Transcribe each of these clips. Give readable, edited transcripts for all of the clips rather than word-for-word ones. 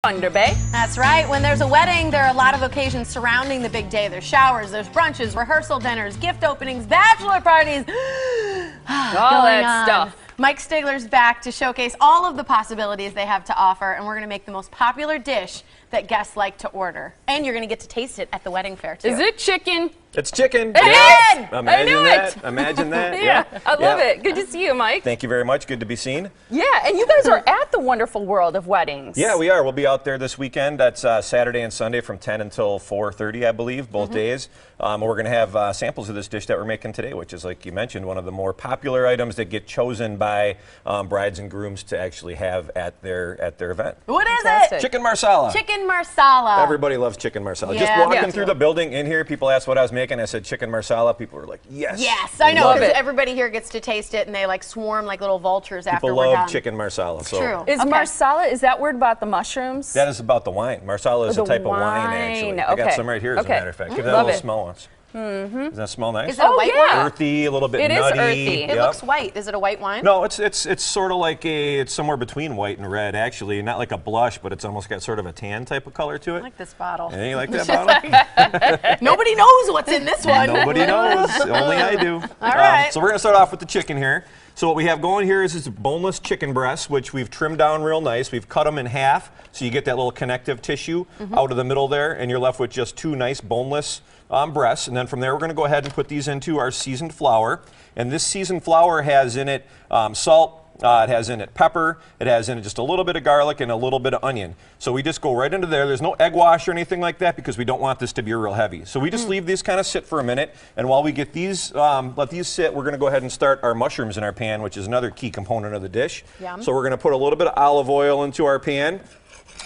Thunder Bay. That's right. When there's a wedding, there are a lot of occasions surrounding the big day. There's showers, there's brunches, rehearsal dinners, gift openings, bachelor parties. All that stuff. Mike Stigler's back to showcase all of the possibilities they have to offer, and we're going to make the most popular dish that guests like to order. And you're going to get to taste it at the wedding fair, too. Is it chicken? It's chicken. It is! Imagine I knew that. it. Imagine that. Yeah, I love it. Good to see you, Mike. Thank you very much. Good to be seen. Yeah, and you guys are at the wonderful world of weddings. Yeah, we are. We'll be out there this weekend. That's Saturday and Sunday from 10 until 4:30, I believe, both days. We're going to have samples of this dish that we're making today, which is, like you mentioned, one of the more popular items that get chosen by brides and grooms to actually have at their event. What is Fantastic. it? Chicken Marsala. Chicken Marsala. Everybody loves chicken Marsala. Yeah. Just walking through the building in here, people asked what I was making. I said chicken Marsala. People were like, yes. Yes, I know, Love because it. everybody here gets to taste it, and they like swarm like little vultures after People we're done. love chicken Marsala. So True. Is Marsala, is that word about the mushrooms? that is about the wine. Marsala is The a type of wine, actually. I got okay. some right here, as a matter of fact. Give that a Love little it. smell once. Does that smell nice? Is it a white wine? Earthy, a little bit It is nutty. earthy. It looks white. Is it a white wine? No, it's sort of like it's somewhere between white and red, actually. Not like a blush, but it's almost got sort of a tan type of color to it. I like this bottle. Yeah, you like that bottle? Nobody knows what's in this one. Nobody knows. Only I do. All right. So we're going to start off with the chicken here. So what we have going here is boneless chicken breasts, which we've trimmed down real nice. We've cut them in half, so you get that little connective tissue out of the middle there, and you're left with just two nice boneless breasts. And then from there, we're going to go ahead and put these into our seasoned flour. And this seasoned flour has in it salt. It has in it pepper, it has in it just a little bit of garlic and a little bit of onion. So we just go right into there. There's no egg wash or anything like that because we don't want this to be real heavy. So we just leave these kind of sit for a minute, and while we get these, let these sit, we're going to go ahead and start our mushrooms in our pan, which is another key component of the dish. Yum. So we're going to put a little bit of olive oil into our pan.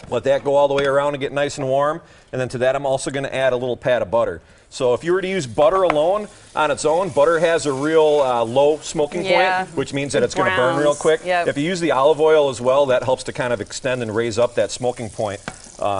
Let that go all the way around and get nice and warm. And then to that, I'm also going to add a little pat of butter. So if you were to use butter alone on its own, butter has a real low smoking point, which means that it's going to burn real quick. Yep. If you use the olive oil as well, that helps to kind of extend and raise up that smoking point,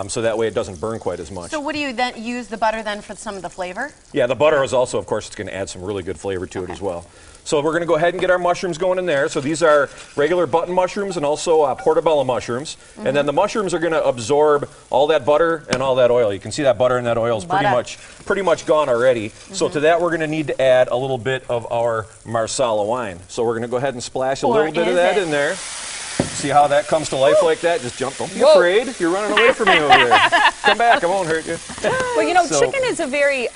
so that way it doesn't burn quite as much. So what do you then use the butter then for some of the flavor? Yeah, the butter is also, of course, it's going to add some really good flavor to it as well. So we're going to go ahead and get our mushrooms going in there. So these are regular button mushrooms and also portobello mushrooms. And then the mushrooms are going to absorb all that butter and all that oil. You can see that butter and that oil is pretty much gone already. So to that, we're going to need to add a little bit of our Marsala wine. So we're going to go ahead and splash a little bit of that in there. See how that comes to life like that? Just jump. Don't be afraid. You're running away from me over there. Come back. I won't hurt you. Well, you know, chicken is a very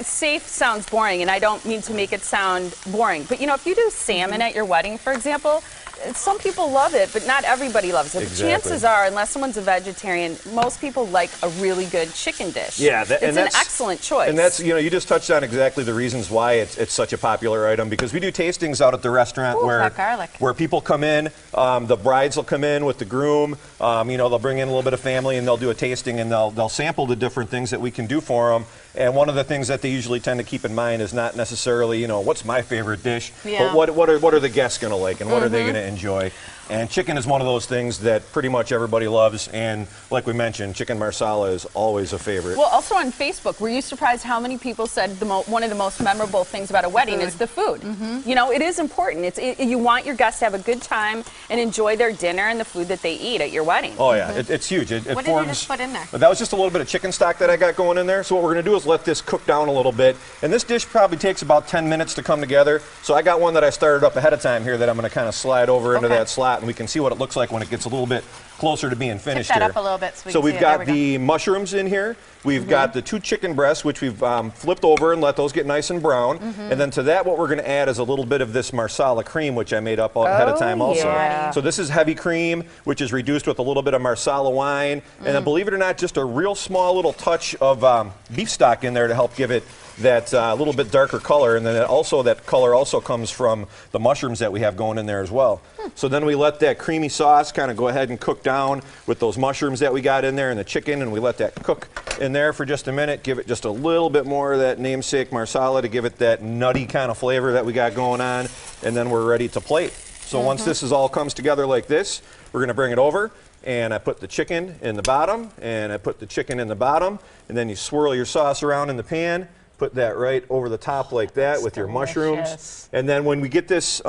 safe sounds boring, and I don't mean to make it sound boring. But, you know, if you do salmon at your wedding, for example, some people love it, but not everybody loves it. Exactly. But chances are, unless someone's a vegetarian, most people like a really good chicken dish. Yeah, it's an excellent choice. And that's, you know, you just touched on exactly the reasons why it's such a popular item, because we do tastings out at the restaurant where people come in, the brides will come in with the groom, you know, they'll bring in a little bit of family and they'll do a tasting and they'll sample the different things that we can do for them. And one of the things that they usually tend to keep in mind is not necessarily, you know, what's my favorite dish, but what are the guests going to like and what are they going to enjoy. And chicken is one of those things that pretty much everybody loves. And like we mentioned, chicken Marsala is always a favorite. Well, also on Facebook, were you surprised how many people said one of the most memorable things about a wedding is the food? You know, it is important. You want your guests to have a good time and enjoy their dinner and the food that they eat at your wedding. Oh, yeah. It's huge. What did you just put in there? That was just a little bit of chicken stock that I got going in there. So what we're going to do is let this cook down a little bit. And this dish probably takes about 10 minutes to come together. So I got one that I started up ahead of time here that I'm going to kind of slide over into that slot, and we can see what it looks like when it gets a little bit closer to being finished. Tip that up a little bit so we so can we've see got it. the mushrooms in here. We've got the two chicken breasts, which we've flipped over and let those get nice and brown. And then to that, what we're going to add is a little bit of this Marsala cream, which I made up ahead of time also. Yeah. So this is heavy cream, which is reduced with a little bit of Marsala wine. And then believe it or not, just a real small little touch of beef stock in there to help give it that little bit darker color. And then that color also comes from the mushrooms that we have going in there as well. So then we let that creamy sauce kind of go ahead and cook down with those mushrooms that we got in there and the chicken, and we let that cook in there for just a minute. Give it just a little bit more of that namesake Marsala to give it that nutty kind of flavor that we got going on, and then we're ready to plate. So once this all comes together like this, we're going to bring it over, and I put the chicken in the bottom, and I put the chicken in the bottom, and then you swirl your sauce around in the pan. Put that right over the top like that with your mushrooms. And then when we get this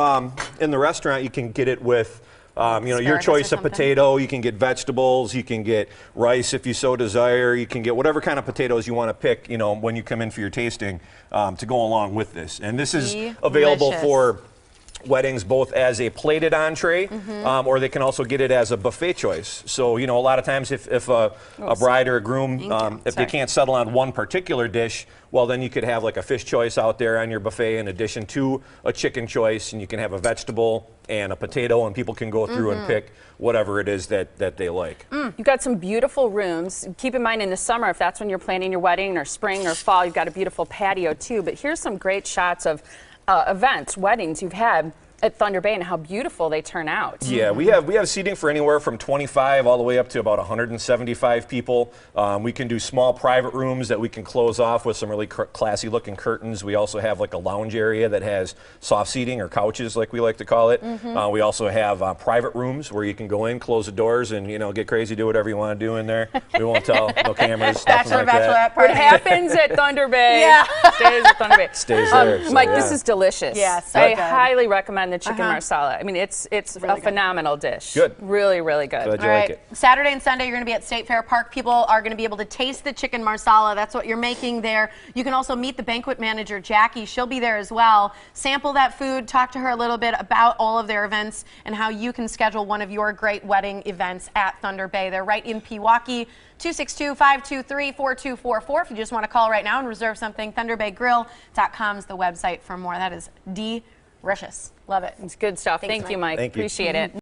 in the restaurant, you can get it with your Asparagus choice or of something. potato. You can get vegetables. You can get rice if you so desire. You can get whatever kind of potatoes you want to pick, when you come in for your tasting to go along with this. And this is available Delicious. for weddings both as a plated entree or they can also get it as a buffet choice. So, a lot of times if a bride or a groom, if they can't settle on one particular dish, well, then you could have like a fish choice out there on your buffet in addition to a chicken choice, and you can have a vegetable and a potato, and people can go through and pick whatever it is that they like. You've got some beautiful rooms. Keep in mind in the summer, if that's when you're planning your wedding, or spring or fall, you've got a beautiful patio too. But here's some great shots of events, weddings you've had at Thunder Bay and how beautiful they turn out. Yeah, we have seating for anywhere from 25 all the way up to about 175 people. We can do small private rooms that we can close off with some really classy looking curtains. We also have like a lounge area that has soft seating or couches like we like to call it. We also have private rooms where you can go in, close the doors, and get crazy, do whatever you want to do in there. We won't tell, no cameras, nothing Bachelor, like that. bachelorette party. What happens at Thunder Bay stays at Thunder Bay. Stays there. So, Mike, this is delicious. Yeah, so I good. highly recommend the chicken marsala. I mean, it's Really a phenomenal dish. Good. Really, really good. Glad you All like right. it. Saturday and Sunday, you're going to be at State Fair Park. People are going to be able to taste the chicken marsala. That's what you're making there. You can also meet the banquet manager, Jackie. She'll be there as well. Sample that food. Talk to her a little bit about all of their events and how you can schedule one of your great wedding events at Thunder Bay. They're right in Pewaukee. 262-523-4244 if you just want to call right now and reserve something. ThunderBayGrill.com is the website for more. That is delicious. Love it. It's good stuff. Thanks, Thank you, Mike. Mike. Thank you. Appreciate it.